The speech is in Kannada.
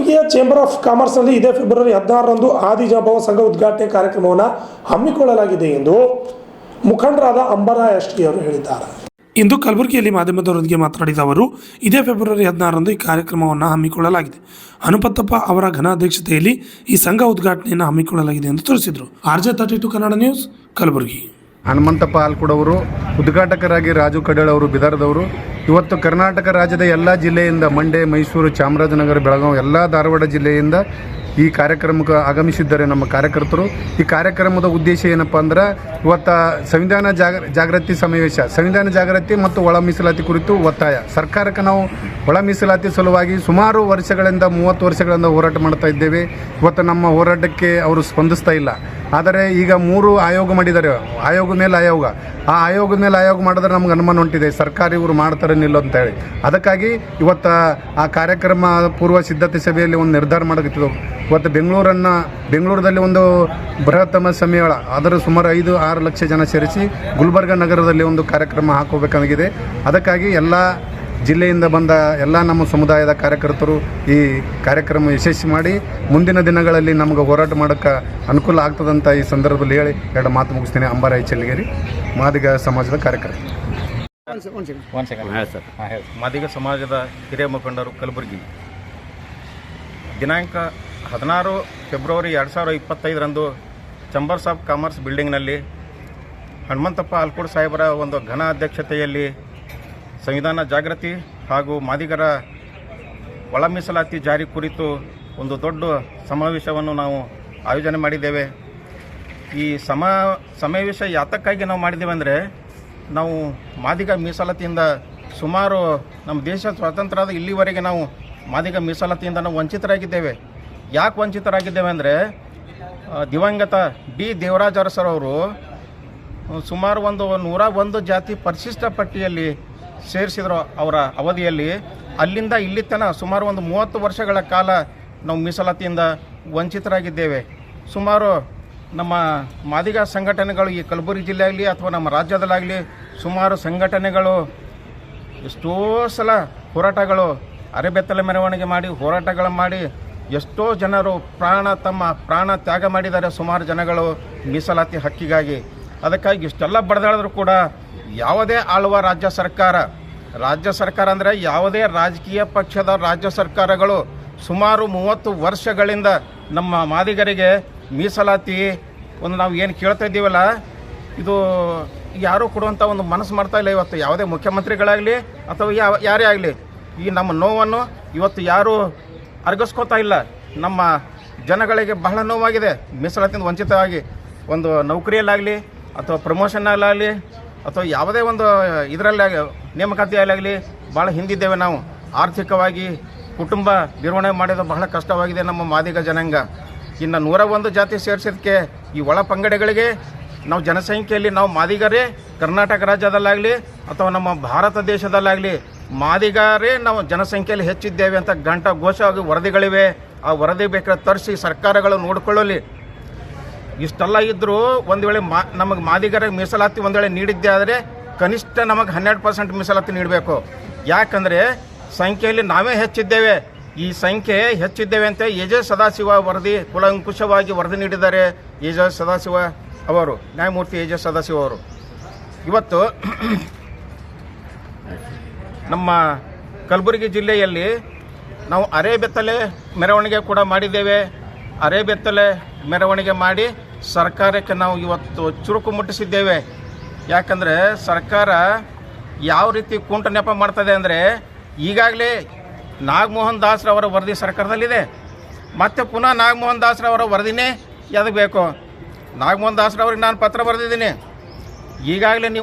ಕಲಬುರಗಿಯ ಚೇಂಬರ್ ಆಫ್ ಕಾಮರ್ಸ್ನಲ್ಲಿ ಇದೇ ಫೆಬ್ರವರಿ 16ರಂದು ಆದಿಜಾಂಬವ ಸಂಘ ಉದ್ಘಾಟನೆ ಕಾರ್ಯಕ್ರಮವನ್ನು ಹಮ್ಮಿಕೊಳ್ಳಲಾಗಿದೆ ಎಂದು ಮುಖಂಡರಾದ ಅಂಬರಾಯ ಎಸ್ಟಿ ಅವರು ಹೇಳಿದ್ದಾರೆ. ಇಂದು ಕಲಬುರಗಿಯಲ್ಲಿ ಮಾಧ್ಯಮದವರೊಂದಿಗೆ ಮಾತನಾಡಿದ ಅವರು, ಇದೇ ಫೆಬ್ರವರಿ 16ರಂದು ಈ ಕಾರ್ಯಕ್ರಮವನ್ನು ಹಮ್ಮಿಕೊಳ್ಳಲಾಗಿದೆ. ಹನುಮಂತಪ್ಪ ಅವರ ಘನ ಅಧ್ಯಕ್ಷತೆಯಲ್ಲಿ ಈ ಸಂಘ ಉದ್ಘಾಟನೆಯನ್ನು ಹಮ್ಮಿಕೊಳ್ಳಲಾಗಿದೆ ಎಂದು ತಿಳಿಸಿದರು. RJ32 Kannada news, Kalaburagi. ಹನುಮಂತಪ್ಪ ಆಲ್ಕೂಡವರು ಉದ್ಘಾಟಕರಾಗಿ, ರಾಜು ಕಡೇಳ್ ಅವರು ಬಿದರ್ದವರು. ಇವತ್ತು ಕರ್ನಾಟಕ ರಾಜ್ಯದ ಎಲ್ಲ ಜಿಲ್ಲೆಯಿಂದ, ಮಂಡ್ಯ, ಮೈಸೂರು, ಚಾಮರಾಜನಗರ, ಬೆಳಗಾವಿ, ಎಲ್ಲ ಧಾರವಾಡ ಜಿಲ್ಲೆಯಿಂದ ಈ ಕಾರ್ಯಕ್ರಮಕ್ಕೆ ಆಗಮಿಸಿದ್ದಾರೆ ನಮ್ಮ ಕಾರ್ಯಕರ್ತರು. ಈ ಕಾರ್ಯಕ್ರಮದ ಉದ್ದೇಶ ಏನಪ್ಪ ಅಂದ್ರೆ, ಇವತ್ತು ಸಂವಿಧಾನ ಜಾಗೃತಿ ಸಮಾವೇಶ, ಸಂವಿಧಾನ ಜಾಗೃತಿ ಮತ್ತು ಒಳ ಮೀಸಲಾತಿ ಕುರಿತು ಒತ್ತಾಯ. ಸರ್ಕಾರಕ್ಕೆ ನಾವು ಒಳ ಮೀಸಲಾತಿ ಸಲುವಾಗಿ ಸುಮಾರು ವರ್ಷಗಳಿಂದ 30 ವರ್ಷಗಳಿಂದ ಹೋರಾಟ ಮಾಡ್ತಾ ಇದ್ದೇವೆ. ಇವತ್ತು ನಮ್ಮ ಹೋರಾಟಕ್ಕೆ ಅವರು ಸ್ಪಂದಿಸ್ತಾ ಇಲ್ಲ. ಆದರೆ ಈಗ 3 ಆಯೋಗ ಮಾಡಿದ್ದಾರೆ, ಆಯೋಗ ಮೇಲೆ ಆಯೋಗ. ಆ ಆಯೋಗದ ಮೇಲೆ ಆಯೋಗ ಮಾಡಿದ್ರೆ ನಮ್ಗೆ ಅನುಮಾನ ಹೊಂಟಿದೆ, ಸರ್ಕಾರ ಇವರು ಮಾಡ್ತಾರೆ ನಿಲ್ಲೋ ಅಂತೇಳಿ. ಅದಕ್ಕಾಗಿ ಇವತ್ತು ಆ ಕಾರ್ಯಕ್ರಮ ಪೂರ್ವ ಸಿದ್ಧತೆ ಸಭೆಯಲ್ಲಿ ಒಂದು ನಿರ್ಧಾರ ಮಾಡಕತ್ತಿದ್ದೆವು. ಇವತ್ತು ಬೆಂಗಳೂರಲ್ಲಿ ಒಂದು ಬೃಹತ್ತಮ ಸಮ್ಮೇಳನ, ಅದರ ಸುಮಾರು 5-6 ಲಕ್ಷ ಜನ ಸೇರಿಸಿ ಗುಲ್ಬರ್ಗ ನಗರದಲ್ಲಿ ಒಂದು ಕಾರ್ಯಕ್ರಮ ಹಾಕೋಬೇಕಾಗಿದೆ. ಅದಕ್ಕಾಗಿ ಎಲ್ಲ ಜಿಲ್ಲೆಯಿಂದ ಬಂದ ಎಲ್ಲ ನಮ್ಮ ಸಮುದಾಯದ ಕಾರ್ಯಕರ್ತರು ಈ ಕಾರ್ಯಕ್ರಮ ಯಶಸ್ವಿ ಮಾಡಿ ಮುಂದಿನ ದಿನಗಳಲ್ಲಿ ನಮಗೆ ಹೋರಾಟ ಮಾಡೋಕ್ಕೆ ಅನುಕೂಲ ಆಗ್ತದಂತ ಈ ಸಂದರ್ಭದಲ್ಲಿ ಹೇಳಿ 2 ಮಾತು ಮುಗಿಸ್ತೀನಿ. ಅಂಬರಾಯ ಚೆಲ್ಲಿಗೇರಿ, ಮಾದಿಗ ಸಮಾಜದ ಕಾರ್ಯಕರ್ತ. ಮಾದಿಗ ಸಮಾಜದ ಹಿರಿಯ ಮುಖಂಡರು, ಕಲಬುರಗಿ. ದಿನಾಂಕ 16 ಫೆಬ್ರವರಿ 2025ರಂದು ಚೇಂಬರ್ಸ್ ಆಫ್ ಕಾಮರ್ಸ್ ಬಿಲ್ಡಿಂಗ್ನಲ್ಲಿ ಹನುಮಂತಪ್ಪ ಆಲ್ಕೂಡ್ ಸಾಹೇಬರ ಒಂದು ಘನ ಅಧ್ಯಕ್ಷತೆಯಲ್ಲಿ ಸಂವಿಧಾನ ಜಾಗೃತಿ ಹಾಗೂ ಮಾದಿಗರ ಒಳ ಮೀಸಲಾತಿ ಜಾರಿ ಕುರಿತು ಒಂದು ದೊಡ್ಡ ಸಮಾವೇಶವನ್ನು ನಾವು ಆಯೋಜನೆ ಮಾಡಿದ್ದೇವೆ. ಈ ಸಮಾವೇಶ ಯಾತಕ್ಕಾಗಿ ನಾವು ಮಾಡಿದ್ದೇವೆ ಅಂದರೆ, ನಾವು ಮಾದಿಗ ಮೀಸಲಾತಿಯಿಂದ ಸುಮಾರು ನಮ್ಮ ದೇಶ ಸ್ವಾತಂತ್ರ್ಯದ ಇಲ್ಲಿವರೆಗೆ ನಾವು ಮಾದಿಗ ಮೀಸಲಾತಿಯಿಂದ ನಾವು ವಂಚಿತರಾಗಿದ್ದೇವೆ. ಯಾಕೆ ವಂಚಿತರಾಗಿದ್ದೇವೆ ಅಂದರೆ, ದಿವಂಗತ ಡಿ ದೇವರಾಜ ಅರಸರವರು ಸುಮಾರು 101 ಜಾತಿ ಪರಿಶಿಷ್ಟ ಪಟ್ಟಿಯಲ್ಲಿ ಸೇರಿಸಿದ್ರು ಅವರ ಅವಧಿಯಲ್ಲಿ. ಅಲ್ಲಿಂದ ಇಲ್ಲಿ ತನಕ ಸುಮಾರು 30 ವರ್ಷಗಳ ಕಾಲ ನಾವು ಮೀಸಲಾತಿಯಿಂದ ವಂಚಿತರಾಗಿದ್ದೇವೆ. ಸುಮಾರು ನಮ್ಮ ಮಾದಿಗ ಸಂಘಟನೆಗಳು ಈ ಕಲಬುರಗಿ ಜಿಲ್ಲೆಯಾಗಲಿ ಅಥವಾ ನಮ್ಮ ರಾಜ್ಯದಲ್ಲಾಗಲಿ ಸುಮಾರು ಸಂಘಟನೆಗಳು ಎಷ್ಟೋ ಸಲ ಹೋರಾಟಗಳು, ಅರೆಬೆತ್ತಲೆ ಮೆರವಣಿಗೆ ಮಾಡಿ ಹೋರಾಟಗಳು ಮಾಡಿ ಎಷ್ಟೋ ಜನರು ತಮ್ಮ ಪ್ರಾಣ ತ್ಯಾಗ ಮಾಡಿದ್ದಾರೆ. ಸುಮಾರು ಜನಗಳು ಮೀಸಲಾತಿ ಹಕ್ಕಿಗಾಗಿ. ಅದಕ್ಕಾಗಿ ಇಷ್ಟೆಲ್ಲ ಬಡದಾಡಿದ್ರು ಕೂಡ ಯಾವುದೇ ಆಳುವ ರಾಜ್ಯ ಸರ್ಕಾರ ಅಂದರೆ ಯಾವುದೇ ರಾಜಕೀಯ ಪಕ್ಷದ ರಾಜ್ಯ ಸರ್ಕಾರಗಳು ಸುಮಾರು 30 ವರ್ಷಗಳಿಂದ ನಮ್ಮ ಮಾದಿಗರಿಗೆ ಮೀಸಲಾತಿ ನಾವು ಏನು ಕೇಳ್ತಾ ಇದ್ದೀವಲ್ಲ, ಇದು ಯಾರೂ ಕೊಡುವಂಥ ಒಂದು ಮನಸ್ಸು ಮಾಡ್ತಾ ಇಲ್ಲ. ಇವತ್ತು ಯಾವುದೇ ಮುಖ್ಯಮಂತ್ರಿಗಳಾಗಲಿ ಅಥವಾ ಯಾರೇ ಆಗಲಿ ಈ ನಮ್ಮ ನೋವನ್ನು ಇವತ್ತು ಯಾರೂ ಅರ್ಗಿಸ್ಕೋತಾ ಇಲ್ಲ. ನಮ್ಮ ಜನಗಳಿಗೆ ಬಹಳ ನೋವಾಗಿದೆ ಮೀಸಲಾತಿಯಿಂದ ವಂಚಿತವಾಗಿ. ಒಂದು ನೌಕರಿಯಲ್ಲಾಗಲಿ ಅಥವಾ ಪ್ರಮೋಷನ್ನಲ್ಲಾಗಲಿ ಅಥವಾ ಯಾವುದೇ ಒಂದು ಇದರಲ್ಲಿ ನೇಮಕಾತಿಯಲ್ಲಾಗಲಿ ಭಾಳ ಹಿಂದಿದ್ದೇವೆ ನಾವು. ಆರ್ಥಿಕವಾಗಿ ಕುಟುಂಬ ನಿರ್ವಹಣೆ ಮಾಡೋದು ಬಹಳ ಕಷ್ಟವಾಗಿದೆ ನಮ್ಮ ಮಾದಿಗ ಜನಾಂಗ. ಇನ್ನು 101 ಜಾತಿ ಸೇರಿಸೋದಕ್ಕೆ ಈ ಒಳ ಪಂಗಡಗಳಿಗೆ ನಾವು ಜನಸಂಖ್ಯೆಯಲ್ಲಿ ನಾವು ಮಾದಿಗರೇ ಕರ್ನಾಟಕ ರಾಜ್ಯದಲ್ಲಾಗಲಿ ಅಥವಾ ನಮ್ಮ ಭಾರತ ದೇಶದಲ್ಲಾಗಲಿ ಮಾದಿಗರೇ ನಾವು ಜನಸಂಖ್ಯೆಯಲ್ಲಿ ಹೆಚ್ಚಿದ್ದೇವೆ ಅಂತ ಘೋಷವಾಗಿ ವರದಿಗಳಿವೆ. ಆ ವರದಿ ಬೇಕಾದ್ರೆ ತರಿಸಿ ಸರ್ಕಾರಗಳು ನೋಡಿಕೊಳ್ಳಲಿ. ಇಷ್ಟೆಲ್ಲ ಇದ್ದರೂ ಒಂದು ವೇಳೆ ನಮಗೆ ಮಾದಿಗರ ಮೀಸಲಾತಿ ಒಂದು ವೇಳೆ ನೀಡಿದ್ದೆ ಆದರೆ ಕನಿಷ್ಠ ನಮಗೆ 12% ಮೀಸಲಾತಿ ನೀಡಬೇಕು. ಯಾಕಂದರೆ ಸಂಖ್ಯೆಯಲ್ಲಿ ನಾವೇ ಹೆಚ್ಚಿದ್ದೇವೆ. ಈ ಸಂಖ್ಯೆ ಹೆಚ್ಚಿದ್ದೇವೆ ಅಂತ ಎಜೆ ಸದಾಶಿವ ವರದಿ ಕುಲಂಕುಷವಾಗಿ ವರದಿ ನೀಡಿದ್ದಾರೆ. ಎಜೆ ಸದಾಶಿವ ಅವರು, ನ್ಯಾಯಮೂರ್ತಿ ಎಜೆ ಸದಾಶಿವ ಅವರು. ಇವತ್ತು ನಮ್ಮ ಕಲಬುರಗಿ ಜಿಲ್ಲೆಯಲ್ಲಿ ನಾವು ಅರೆಬೆತ್ತಲೆ ಮೆರವಣಿಗೆ ಕೂಡ ಮಾಡಿದ್ದೇವೆ. ಅರೆಬೆತ್ತಲೆ ಮೆರವಣಿಗೆ ಮಾಡಿ ಸರ್ಕಾರಕ್ಕೆ ನಾವು ಇವತ್ತು ಚುರುಕು ಮುಟ್ಟಿಸಿದ್ದೇವೆ. ಯಾಕಂದರೆ ಸರ್ಕಾರ ಯಾವ ರೀತಿ ಕುಂಟ ನೆಪ ಮಾಡ್ತದೆ ಅಂದರೆ, ಈಗಾಗಲೇ ನಾಗಮೋಹನ್ ದಾಸ್ರವರ ವರದಿ ಸರ್ಕಾರದಲ್ಲಿದೆ. ಮತ್ತು ಪುನಃ ನಾಗಮೋಹನ್ ದಾಸ್ರವರ ವರದಿನೇ ಎದಕ್ಕೆ ಬೇಕು? ನಾಗಮೋಹನ್ ದಾಸ್ರವ್ರಿಗೆ ನಾನು ಪತ್ರ ಬರೆದಿದ್ದೀನಿ. ಈಗಾಗಲೇ ನೀವು